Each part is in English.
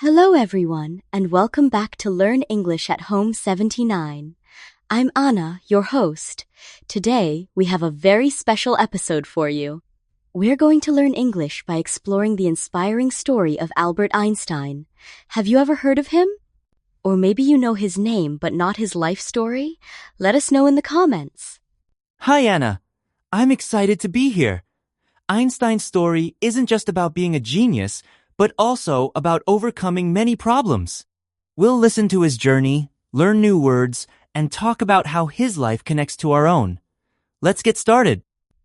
Hello everyone, and welcome back to Learn English at Home 79. I'm Anna, your host. Today, we have a very special episode for you. We're going to learn English by exploring the inspiring story of Albert Einstein. Have you ever heard of him? Or maybe you know his name but not his life story? Let us know in the comments. Hi Anna, I'm excited to be here. Einstein's story isn't just about being a genius, but also about overcoming many problems. We'll listen to his journey, learn new words, and talk about how his life connects to our own. Let's get started.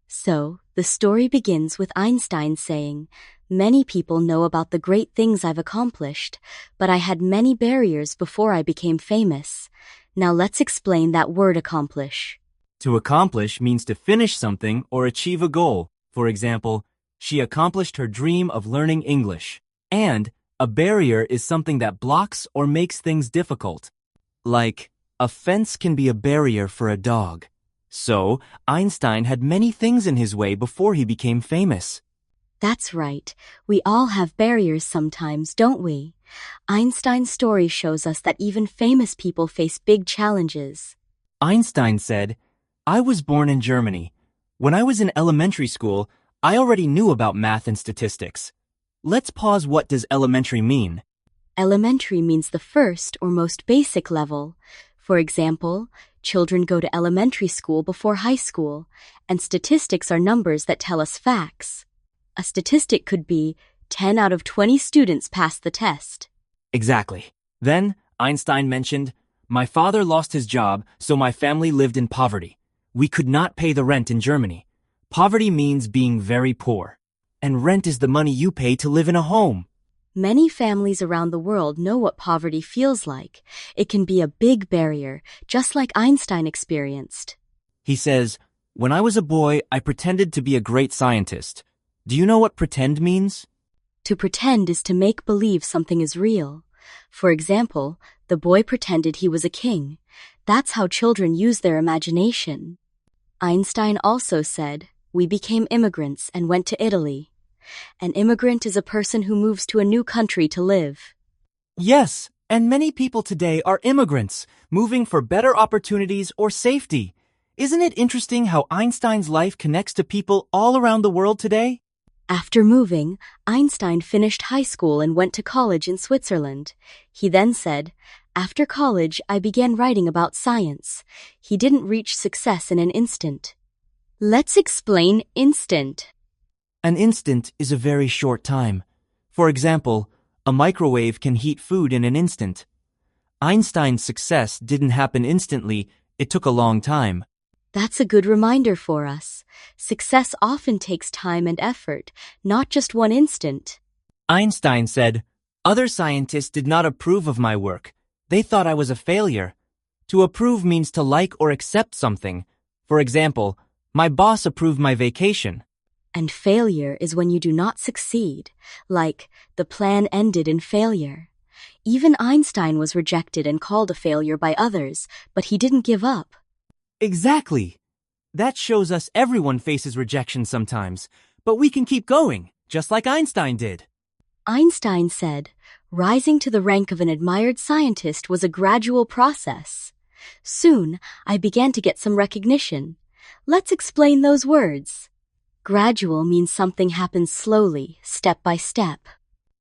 So, the story begins with Einstein saying, "Many people know about the great things I've accomplished, but I had many barriers before I became famous. Now let's explain that word accomplish." To accomplish means to finish something or achieve a goal. For example, she accomplished her dream of learning English. And a barrier is something that blocks or makes things difficult. Like, a fence can be a barrier for a dog. So, Einstein had many things in his way before he became famous. That's right. We all have barriers sometimes, don't we? Einstein's story shows us that even famous people face big challenges. Einstein said, "I was born in Germany. When I was in elementary school, I already knew about math and statistics." Let's pause. What does elementary mean? Elementary means the first or most basic level. For example, children go to elementary school before high school, and statistics are numbers that tell us facts. A statistic could be 10 out of 20 students passed the test. Exactly. Then, Einstein mentioned, "My father lost his job, so my family lived in poverty. We could not pay the rent in Germany. Poverty means being very poor. And rent is the money you pay to live in a home." Many families around the world know what poverty feels like. It can be a big barrier, just like Einstein experienced. He says, "When I was a boy, I pretended to be a great scientist." Do you know what pretend means? To pretend is to make believe something is real. For example, the boy pretended he was a king. That's how children use their imagination. Einstein also said, "We became immigrants and went to Italy." An immigrant is a person who moves to a new country to live. Yes, and many people today are immigrants, moving for better opportunities or safety. Isn't it interesting how Einstein's life connects to people all around the world today? After moving, Einstein finished high school and went to college in Switzerland. He then said, "After college, I began writing about science." He didn't reach success in an instant. Let's explain instant. An instant is a very short time. For example, a microwave can heat food in an instant. Einstein's success didn't happen instantly, it took a long time. That's a good reminder for us. Success often takes time and effort, not just one instant. Einstein said, "Other scientists did not approve of my work. They thought I was a failure." To approve means to like or accept something. For example, my boss approved my vacation. And failure is when you do not succeed, like the plan ended in failure. Even Einstein was rejected and called a failure by others, but he didn't give up. Exactly. That shows us everyone faces rejection sometimes, but we can keep going, just like Einstein did. Einstein said, "Rising to the rank of an admired scientist was a gradual process. Soon, I began to get some recognition." Let's explain those words. Gradual means something happens slowly, step by step.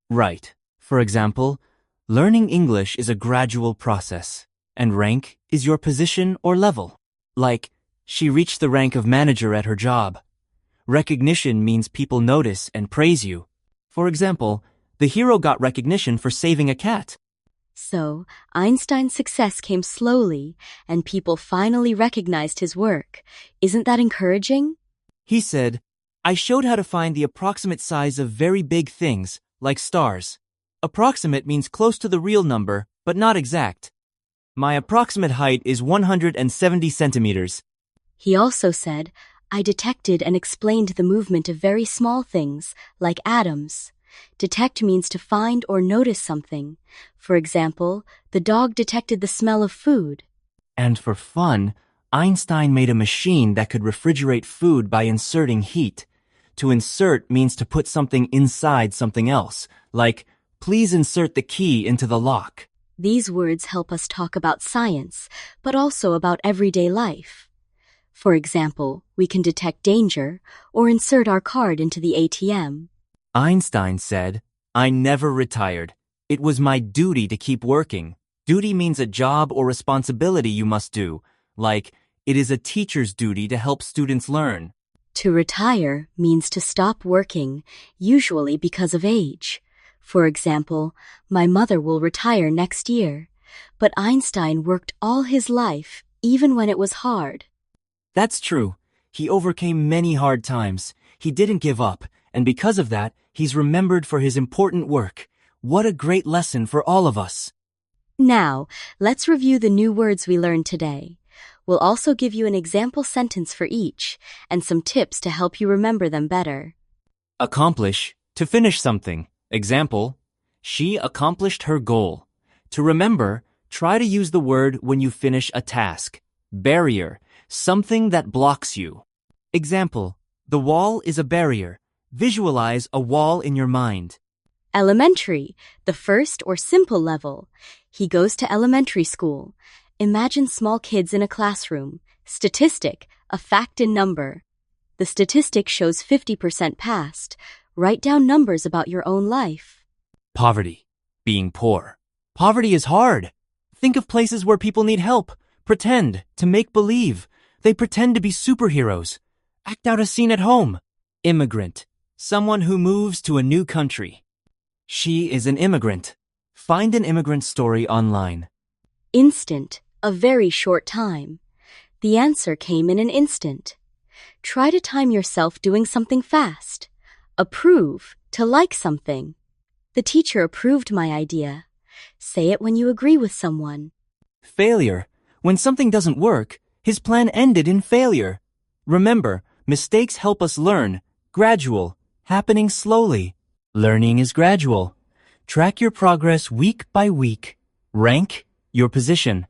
Right. For example, learning English is a gradual process, and rank is your position or level. Like, she reached the rank of manager at her job. Recognition means people notice and praise you. For example, the hero got recognition for saving a cat. So, Einstein's success came slowly, and people finally recognized his work. Isn't that encouraging? He said, "I showed how to find the approximate size of very big things, like stars. Approximate means close to the real number, but not exact. My approximate height is 170 centimeters. He also said, "I detected and explained the movement of very small things, like atoms." Detect means to find or notice something. For example, the dog detected the smell of food. And for fun, Einstein made a machine that could refrigerate food by inserting heat. To insert means to put something inside something else, like Please insert the key into the lock. These words help us talk about science, but also about everyday life. For example, we can detect danger or insert our card into the ATM. Einstein said, "I never retired. It was my duty to keep working." Duty means a job or responsibility you must do, like it is a teacher's duty to help students learn. To retire means to stop working, usually because of age. For example, my mother will retire next year, but Einstein worked all his life, even when it was hard. That's true. He overcame many hard times. He didn't give up, and because of that, he's remembered for his important work. What a great lesson for all of us. Now, let's review the new words we learned today. We'll also give you an example sentence for each, and some tips to help you remember them better. Accomplish, to finish something. Example, she accomplished her goal. To remember, try to use the word when you finish a task. Barrier, something that blocks you. Example, the wall is a barrier. Visualize a wall in your mind. Elementary, the first or simple level. He goes to elementary school. Imagine small kids in a classroom. Statistic, a fact in number. The statistic shows 50% passed. Write down numbers about your own life. Poverty, being poor. Poverty is hard. Think of places where people need help. Pretend, to make believe. They pretend to be superheroes. Act out a scene at home. Immigrant, someone who moves to a new country. She is an immigrant. Find an immigrant story online. Instant, a very short time. The answer came in an instant. Try to time yourself doing something fast. Approve, to like something. The teacher approved my idea. Say it when you agree with someone. Failure, when something doesn't work, his plan ended in failure. Remember, mistakes help us learn. Gradual, happening slowly. Learning is gradual. Track your progress week by week. Rank, your position.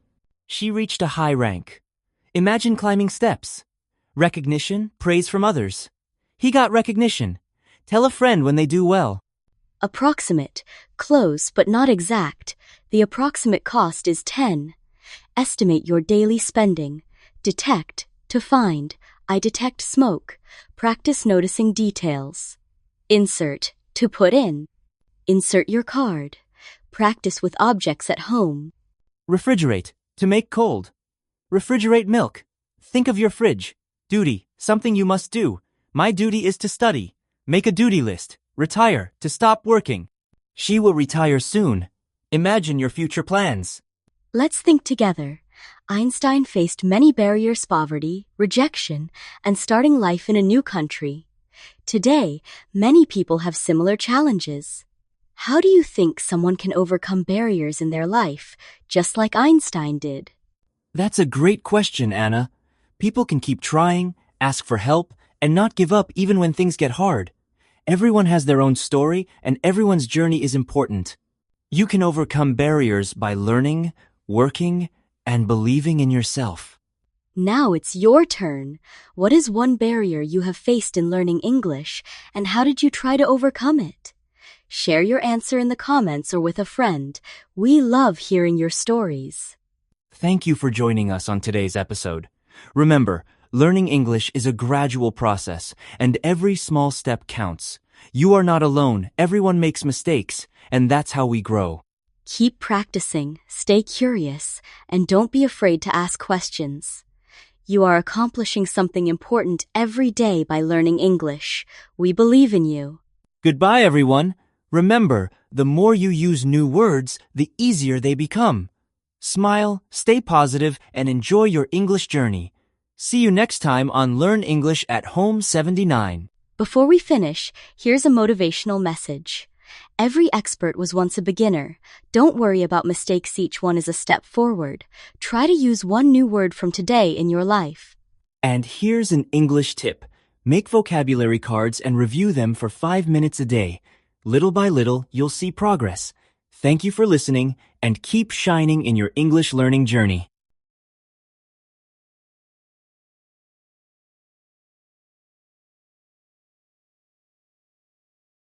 She reached a high rank. Imagine climbing steps. Recognition, praise from others. He got recognition. Tell a friend when they do well. Approximate, close but not exact. The approximate cost is 10. Estimate your daily spending. Detect, to find. I detect smoke. Practice noticing details. Insert, to put in. Insert your card. Practice with objects at home. Refrigerate, to make cold. Refrigerate milk. Think of your fridge. Duty, something you must do. My duty is to study. Make a duty list. Retire, to stop working. She will retire soon. Imagine your future plans. Let's think together. Einstein faced many barriers: poverty, rejection, and starting life in a new country. Today, many people have similar challenges. How do you think someone can overcome barriers in their life, just like Einstein did? That's a great question, Anna. People can keep trying, ask for help, and not give up even when things get hard. Everyone has their own story, and everyone's journey is important. You can overcome barriers by learning, working, and believing in yourself. Now it's your turn. What is one barrier you have faced in learning English, and how did you try to overcome it? Share your answer in the comments or with a friend. We love hearing your stories. Thank you for joining us on today's episode. Remember, learning English is a gradual process, and every small step counts. You are not alone. Everyone makes mistakes, and that's how we grow. Keep practicing, stay curious, and don't be afraid to ask questions. You are accomplishing something important every day by learning English. We believe in you. Goodbye, everyone. Remember, the more you use new words, the easier they become. Smile, stay positive, and enjoy your English journey. See you next time on Learn English at Home 79. Before we finish, here's a motivational message. Every expert was once a beginner. Don't worry about mistakes. Each one is a step forward. Try to use one new word from today in your life. And here's an English tip. Make vocabulary cards and review them for 5 minutes a day. Little by little, you'll see progress. Thank you for listening, and keep shining in your English learning journey.